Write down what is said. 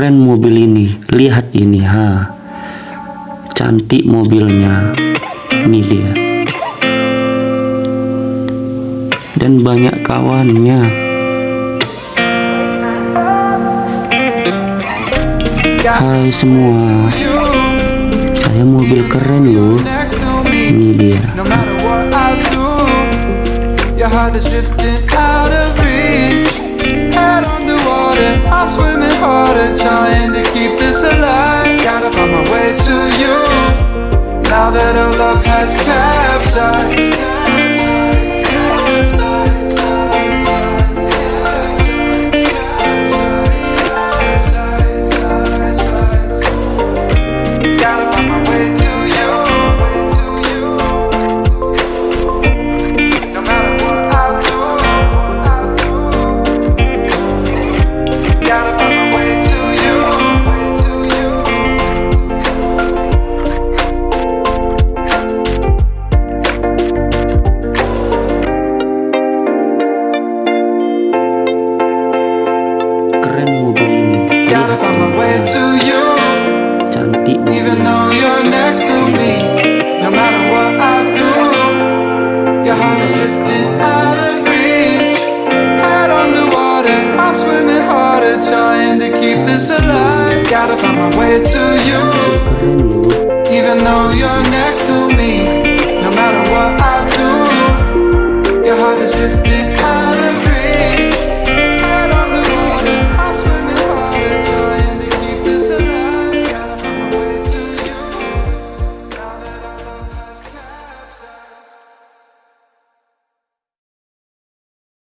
Keren mobil ini, lihat ini, cantik mobilnya, ini dia. Dan banyak kawannya. Hai semua, saya mobil keren loh, ini dia. I'm swimming harder, trying to keep this alive. Gotta find my way to you, now that our love has capsized. Gotta find my way to you, no matter what I do. Gotta find my way to you. Keren mobil ini. Gotta find my way to you. Cantik mobil. Even though you're next to me, no matter what I do, your heart is drifting out of reach. Head on the water, I'm swimming harder, trying to keep this alive. Gotta find my way to you, Keren loh. even though you're next to